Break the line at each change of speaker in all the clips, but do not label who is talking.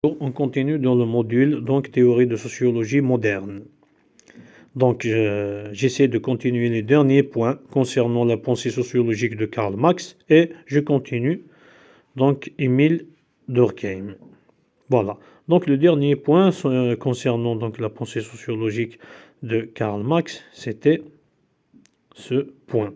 On continue dans le module donc théorie de sociologie moderne. Donc j'essaie de continuer les derniers points concernant la pensée sociologique de Karl Marx et je continue donc Émile Durkheim. Voilà. Donc le dernier point concernant donc la pensée sociologique de Karl Marx, c'était ce point.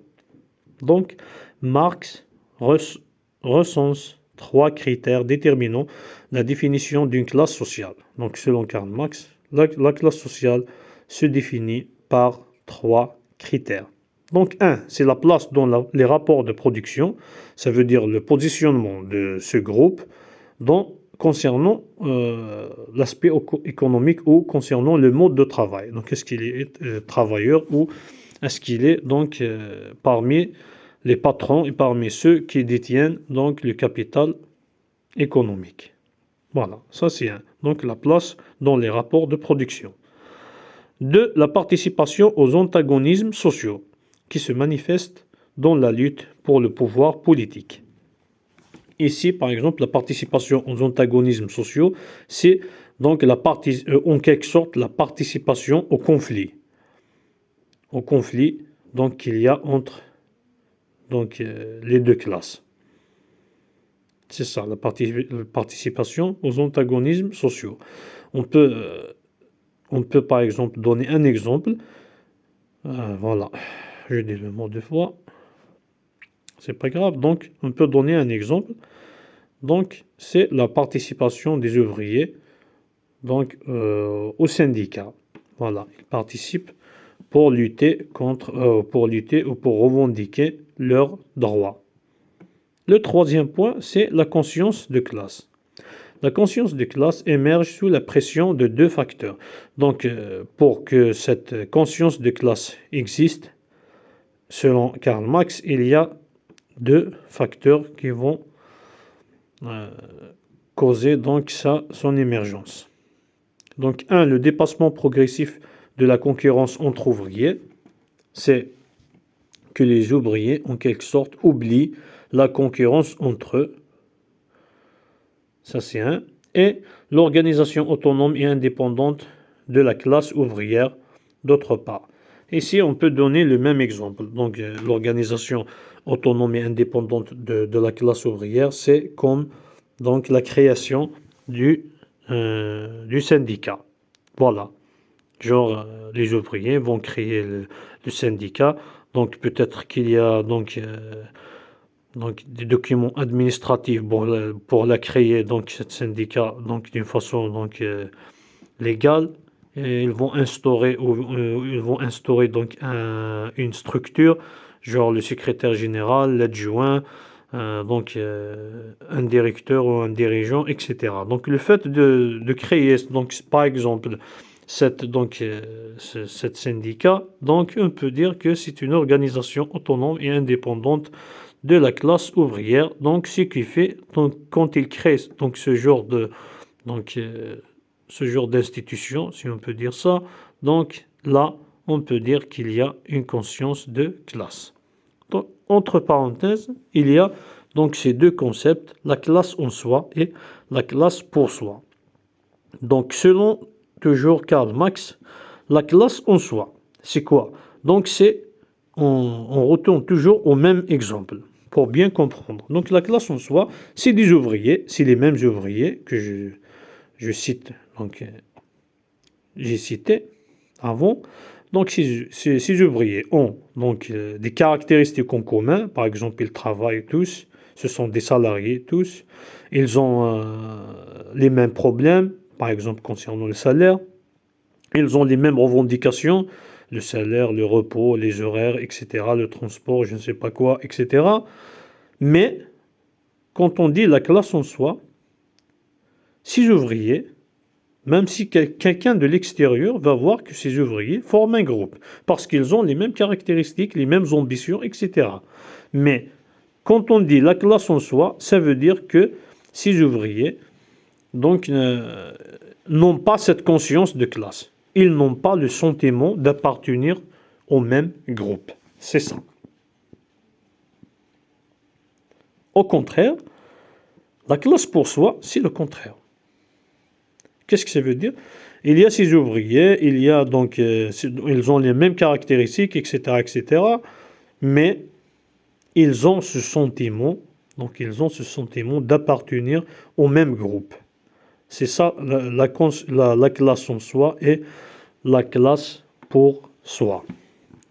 Donc Marx recense 3 critères déterminant la définition d'une classe sociale. Donc, selon Karl Marx, la classe sociale se définit par 3 critères. Donc, 1, c'est la place dans les rapports de production, ça veut dire le positionnement de ce groupe concernant l'aspect économique ou concernant le mode de travail. Donc, est-ce qu'il est travailleur ou est-ce qu'il est donc parmi les patrons et parmi ceux qui détiennent donc le capital économique. Voilà, ça c'est un. Donc la place dans les rapports de production. 2. La participation aux antagonismes sociaux qui se manifestent dans la lutte pour le pouvoir politique. Ici, par exemple, la participation aux antagonismes sociaux, c'est donc en quelque sorte la participation au conflit. Au conflit donc qu'il y a entre les deux classes. C'est ça, la participation aux antagonismes sociaux. On peut par exemple donner un exemple. Voilà, je dis le mot deux fois. C'est pas grave. Donc, on peut donner un exemple. Donc, c'est la participation des ouvriers donc, au syndicat. Voilà, ils participent pour lutter ou pour revendiquer leurs droits. Le troisième point, c'est la conscience de classe. La conscience de classe émerge sous la pression de 2 facteurs. Donc, pour que cette conscience de classe existe, selon Karl Marx, il y a 2 facteurs qui vont causer donc son émergence. Donc, 1, le dépassement progressif de la concurrence entre ouvriers, c'est que les ouvriers, en quelque sorte, oublient la concurrence entre eux. Ça, c'est un. Et l'organisation autonome et indépendante de la classe ouvrière, d'autre part. Ici, on peut donner le même exemple. Donc, l'organisation autonome et indépendante de la classe ouvrière, c'est comme donc, la création du syndicat. Voilà. Genre, les ouvriers vont créer le syndicat. Donc, peut-être qu'il y a donc des documents administratifs pour la créer, donc ce syndicat, donc d'une façon donc légale. Et ils vont instaurer donc une structure, genre le secrétaire général, l'adjoint, donc un directeur ou un dirigeant, etc. Donc le fait de créer, donc par exemple cette syndicat, donc on peut dire que c'est une organisation autonome et indépendante de la classe ouvrière. Donc ce qui fait, donc quand il crée donc ce genre d'institution, si on peut dire ça, donc là on peut dire qu'il y a une conscience de classe. Donc, entre parenthèses, il y a donc ces 2 concepts, la classe en soi et la classe pour soi. Donc selon toujours Karl Marx, la classe en soi, c'est quoi? Donc on retourne toujours au même exemple pour bien comprendre. Donc la classe en soi, c'est des ouvriers, c'est les mêmes ouvriers que je cite, donc j'ai cité avant. Donc ces ouvriers ont donc des caractéristiques en commun, par exemple ils travaillent tous, ce sont des salariés tous, ils ont les mêmes problèmes, par exemple concernant le salaire, ils ont les mêmes revendications, le salaire, le repos, les horaires, etc., le transport, je ne sais pas quoi, etc. Mais quand on dit la classe en soi, ces ouvriers, même si quelqu'un de l'extérieur va voir que ces ouvriers forment un groupe, parce qu'ils ont les mêmes caractéristiques, les mêmes ambitions, etc. Mais quand on dit la classe en soi, ça veut dire que ces ouvriers donc, n'ont pas cette conscience de classe. Ils n'ont pas le sentiment d'appartenir au même groupe. C'est ça. Au contraire, la classe pour soi, c'est le contraire. Qu'est-ce que ça veut dire? Il y a ces ouvriers, il y a donc, ils ont les mêmes caractéristiques, etc., etc., mais ils ont ce sentiment, donc ils ont ce sentiment d'appartenir au même groupe. C'est ça la classe en soi et la classe pour soi.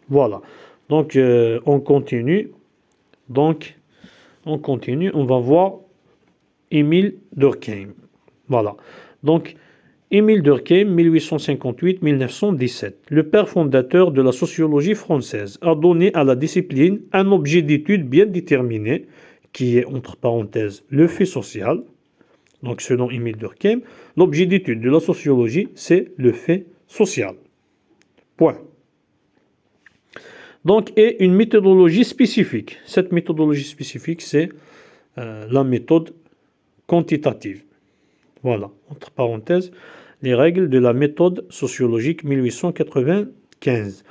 Voilà. Donc on continue. Donc on continue. On va voir Émile Durkheim. Voilà. Donc Émile Durkheim, 1858-1917, le père fondateur de la sociologie française, a donné à la discipline un objet d'étude bien déterminé, qui est, entre parenthèses, le fait social. Donc, selon Émile Durkheim, l'objet d'étude de la sociologie, c'est le fait social. Point. Donc, et une méthodologie spécifique. Cette méthodologie spécifique, c'est la méthode quantitative. Voilà, entre parenthèses, les règles de la méthode sociologique 1895,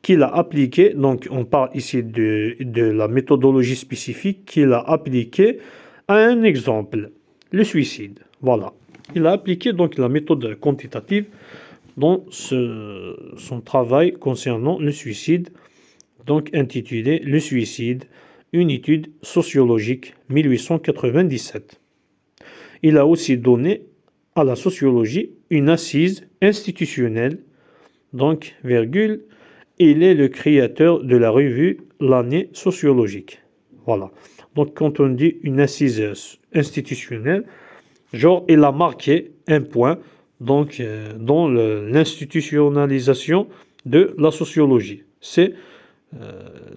qu'il a appliquée, donc on parle ici de la méthodologie spécifique qu'il a appliquée à un exemple, le suicide. Voilà, il a appliqué donc la méthode quantitative dans son travail concernant le suicide, donc intitulé Le suicide, une étude sociologique 1897. Il a aussi donné à la sociologie une assise institutionnelle, donc, virgule, il est le créateur de la revue L'année sociologique. Voilà. Donc, quand on dit une assise institutionnelle, genre, il a marqué un point, donc, dans l'institutionnalisation de la sociologie. C'est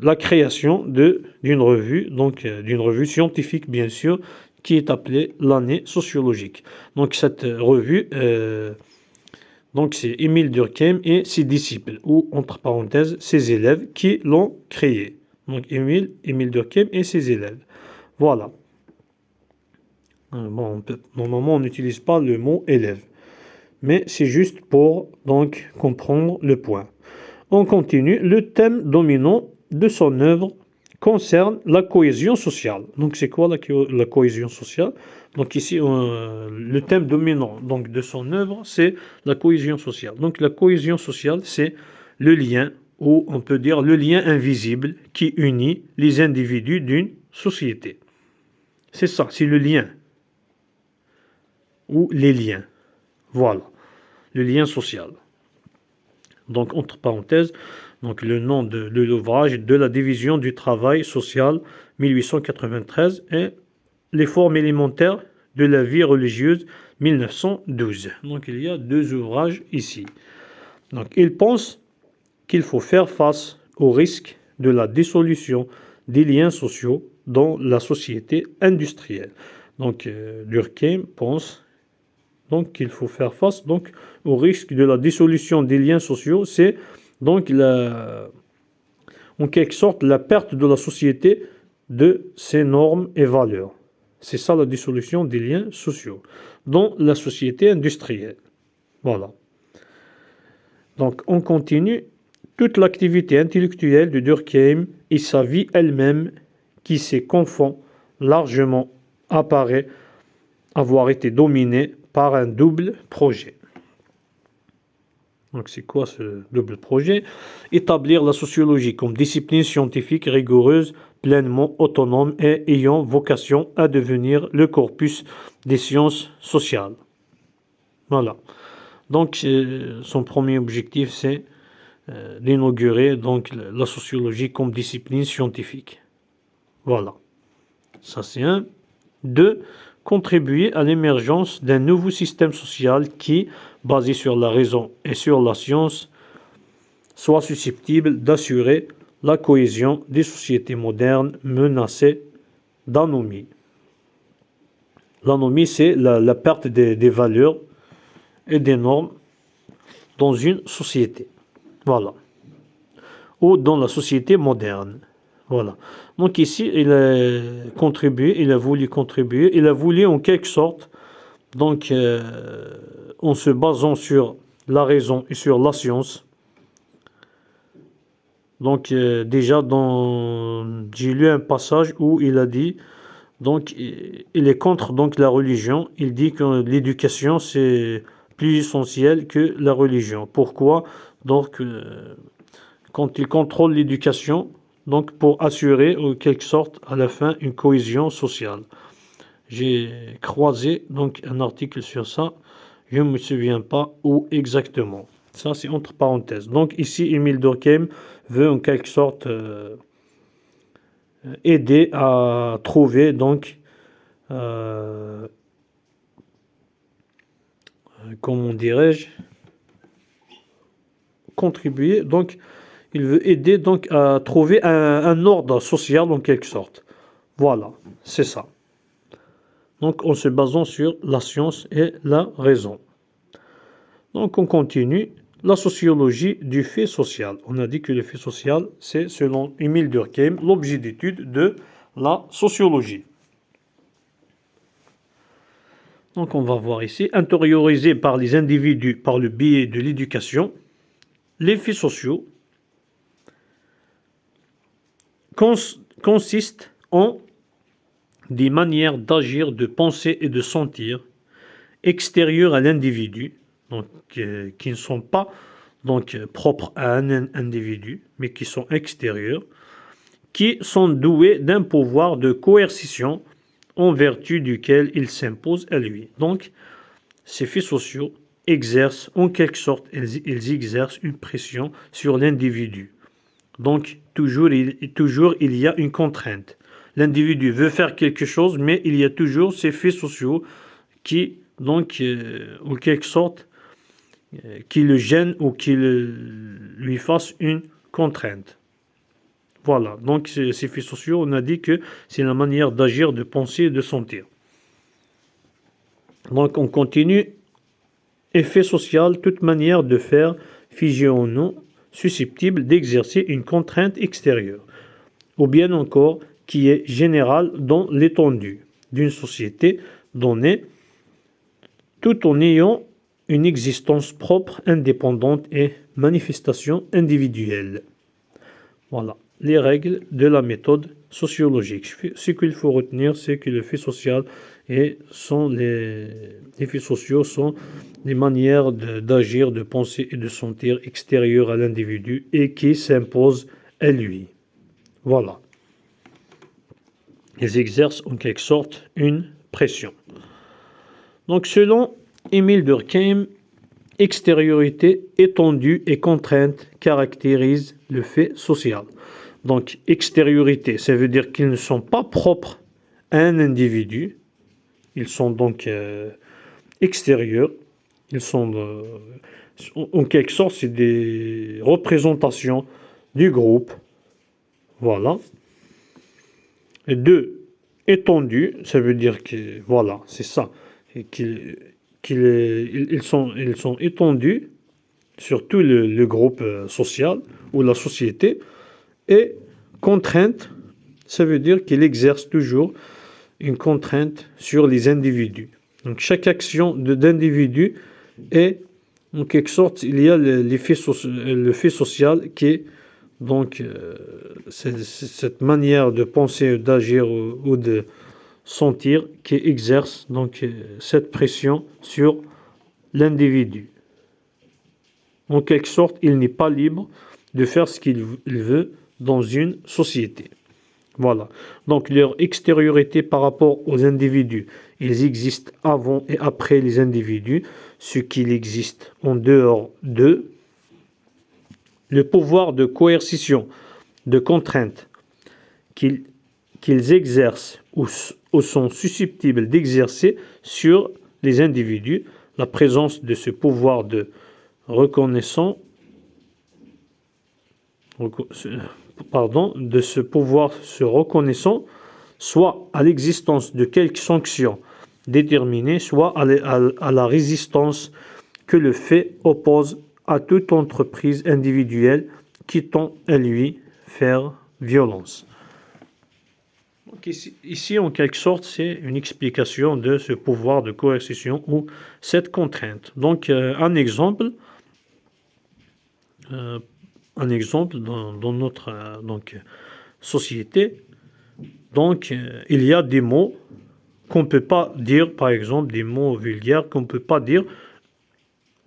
la création d'une revue, donc d'une revue scientifique, bien sûr, qui est appelée l'année sociologique. Donc cette revue, donc c'est Émile Durkheim et ses disciples, ou entre parenthèses, ses élèves qui l'ont créée. Donc Émile Durkheim et ses élèves. Voilà. Bon, normalement, on n'utilise pas le mot élève, mais c'est juste pour donc comprendre le point. On continue. Le thème dominant de son œuvre concerne la cohésion sociale. Donc, c'est quoi la cohésion sociale? Donc, ici, le thème dominant donc, de son œuvre, c'est la cohésion sociale. Donc, la cohésion sociale, c'est le lien, ou on peut dire le lien invisible qui unit les individus d'une société. C'est ça, c'est le lien. Ou les liens. Voilà, le lien social. Donc, entre parenthèses, donc le nom de l'ouvrage de la division du travail social 1893 et les formes élémentaires de la vie religieuse 1912. Donc il y a deux ouvrages ici. Donc il pense qu'il faut faire face au risque de la dissolution des liens sociaux dans la société industrielle. Donc Durkheim pense donc qu'il faut faire face donc au risque de la dissolution des liens sociaux, c'est donc en quelque sorte la perte de la société de ses normes et valeurs. C'est ça la dissolution des liens sociaux dans la société industrielle. Voilà. Donc on continue. Toute l'activité intellectuelle de Durkheim et sa vie elle-même qui se confond largement apparaît avoir été dominée par un double projet. Donc c'est quoi ce double projet? Établir la sociologie comme discipline scientifique rigoureuse, pleinement autonome et ayant vocation à devenir le corpus des sciences sociales. Voilà. Donc son premier objectif c'est d'inaugurer donc la sociologie comme discipline scientifique. Voilà. Ça c'est un. Deux, contribuer à l'émergence d'un nouveau système social qui, basé sur la raison et sur la science, soit susceptible d'assurer la cohésion des sociétés modernes menacées d'anomie. L'anomie, c'est la perte des valeurs et des normes dans une société. Voilà. Ou dans la société moderne. Voilà. Donc ici, il a contribué, il a voulu contribuer, il a voulu en quelque sorte, donc en se basant sur la raison et sur la science. Donc déjà, j'ai lu un passage où il a dit, donc il est contre donc la religion. Il dit que l'éducation c'est plus essentiel que la religion. Pourquoi? Donc, quand il contrôle l'éducation, donc pour assurer en quelque sorte à la fin une cohésion sociale. J'ai croisé donc un article sur ça, je ne me souviens pas où exactement. Ça, c'est entre parenthèses. Donc ici, Émile Durkheim veut en quelque sorte aider à trouver donc comment dirais-je, contribuer. Donc il veut aider donc à trouver un ordre social en quelque sorte. Voilà, c'est ça. Donc en se basant sur la science et la raison. Donc on continue. La sociologie du fait social. On a dit que le fait social, c'est selon Émile Durkheim l'objet d'étude de la sociologie. Donc on va voir ici, intériorisé par les individus par le biais de l'éducation, les faits sociaux consistent en des manières d'agir, de penser et de sentir extérieures à l'individu, donc qui ne sont pas donc propres à un individu, mais qui sont extérieures, qui sont doués d'un pouvoir de coercition en vertu duquel il s'impose à lui. Donc, ces faits sociaux exercent, en quelque sorte, ils exercent une pression sur l'individu. Donc, toujours il y a une contrainte. L'individu veut faire quelque chose, mais il y a toujours ces faits sociaux qui, donc, en quelque sorte, qui le gênent ou qui lui fassent une contrainte. Voilà, donc ces faits sociaux, on a dit que c'est la manière d'agir, de penser et de sentir. Donc on continue. Effet social, toute manière de faire, figée ou non, susceptible d'exercer une contrainte extérieure, ou bien encore qui est générale dans l'étendue d'une société donnée, tout en ayant une existence propre, indépendante et manifestation individuelle. Voilà, les règles de la méthode sociologique. Ce qu'il faut retenir, c'est que le fait social et les faits sociaux sont des manières d'agir, de penser et de sentir extérieures à l'individu et qui s'imposent à lui. Voilà. Ils exercent en quelque sorte une pression. Donc selon Émile Durkheim, extériorité, étendue et contrainte caractérisent le fait social. Donc extériorité, ça veut dire qu'ils ne sont pas propres à un individu. Ils sont donc extérieurs. Ils sont, en quelque sorte, c'est des représentations du groupe. Voilà. Et deux, étendus, ça veut dire que, voilà, c'est ça. Ils sont étendus sur tout le groupe social ou la société. Et contrainte, ça veut dire qu'il exerce toujours une contrainte sur les individus. Donc chaque action d'individu est, en quelque sorte, il y a le fait social qui est donc cette manière de penser, d'agir ou de sentir qui exerce donc cette pression sur l'individu. En quelque sorte, il n'est pas libre de faire ce qu'il veut dans une société. Voilà. Donc leur extériorité par rapport aux individus, ils existent avant et après les individus, ce qu'il existe en dehors d'eux. Le pouvoir de coercition, de contrainte qu'ils exercent ou sont susceptibles d'exercer sur les individus, la présence de ce pouvoir de reconnaissant, de ce pouvoir se reconnaissant, soit à l'existence de quelques sanctions déterminées, soit à la résistance que le fait oppose à toute entreprise individuelle qui tend à lui faire violence. Donc ici, en quelque sorte, c'est une explication de ce pouvoir de coercition ou cette contrainte. Donc, un exemple dans notre société. Donc, il y a des mots qu'on ne peut pas dire, par exemple, des mots vulgaires qu'on ne peut pas dire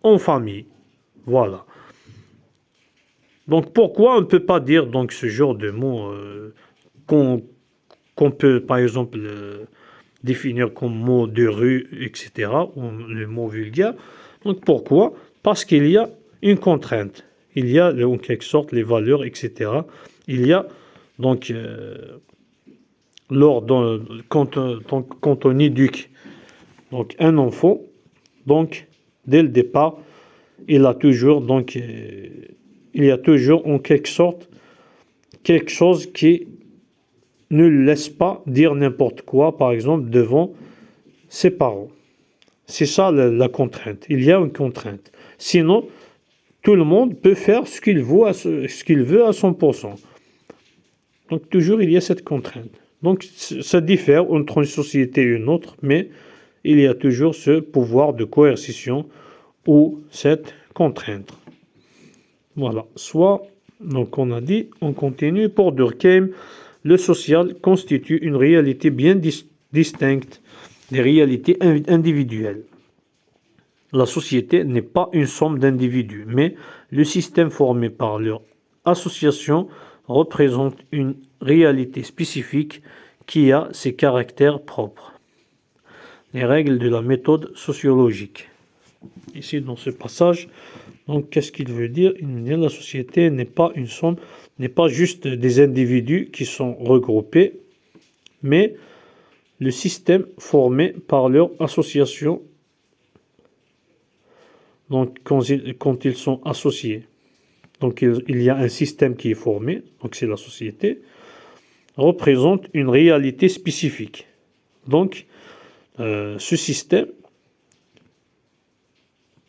en famille. Voilà. Donc pourquoi on ne peut pas dire donc ce genre de mots qu'on peut par exemple définir comme mot de rue, etc., ou le mot vulgaire. Donc pourquoi? Parce qu'il y a une contrainte. Il y a en quelque sorte les valeurs, etc. Il y a donc quand on éduque donc un enfant, donc dès le départ, il y a toujours en quelque sorte quelque chose qui ne le laisse pas dire n'importe quoi, par exemple, devant ses parents. C'est ça la contrainte. Il y a une contrainte. Sinon, tout le monde peut faire ce qu'il veut à 100%. Donc toujours, il y a cette contrainte. Donc ça diffère entre une société et une autre, mais il y a toujours ce pouvoir de coercition ou cette contrainte. Voilà. Soit, donc on a dit, on continue. Pour Durkheim, le social constitue une réalité bien distincte des réalités individuelles. La société n'est pas une somme d'individus, mais le système formé par leur association représente une réalité spécifique qui a ses caractères propres. Les règles de la méthode sociologique. Ici, dans ce passage, donc, qu'est-ce qu'il veut dire? La société n'est pas une somme, n'est pas juste des individus qui sont regroupés, mais le système formé par leur association, donc quand ils sont associés. Donc il y a un système qui est formé, donc c'est la société, représente une réalité spécifique. Donc ce système,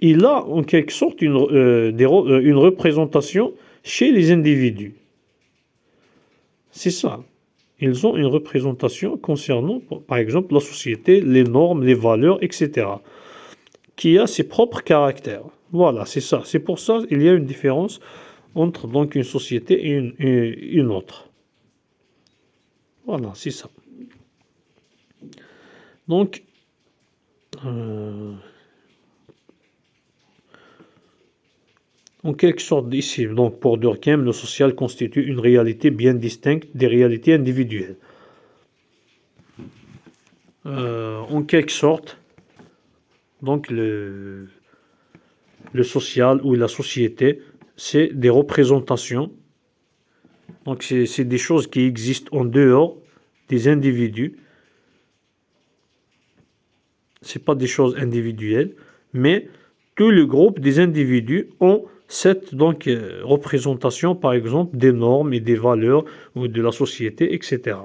il a en quelque sorte une représentation chez les individus. C'est ça. Ils ont une représentation concernant, par exemple, la société, les normes, les valeurs, etc., qui a ses propres caractères. Voilà, c'est ça. C'est pour ça qu'il y a une différence entre donc une société et une autre. Voilà, c'est ça. Donc, en quelque sorte, ici, donc pour Durkheim, le social constitue une réalité bien distincte des réalités individuelles. En quelque sorte, donc le social ou la société, c'est des représentations. Donc c'est des choses qui existent en dehors des individus. C'est pas des choses individuelles, mais tout le groupe des individus ont cette donc représentation, par exemple, des normes et des valeurs ou de la société, etc.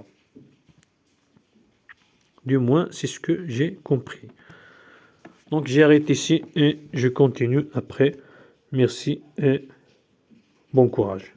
Du moins, c'est ce que j'ai compris. Donc j'arrête ici et je continue après. Merci et bon courage.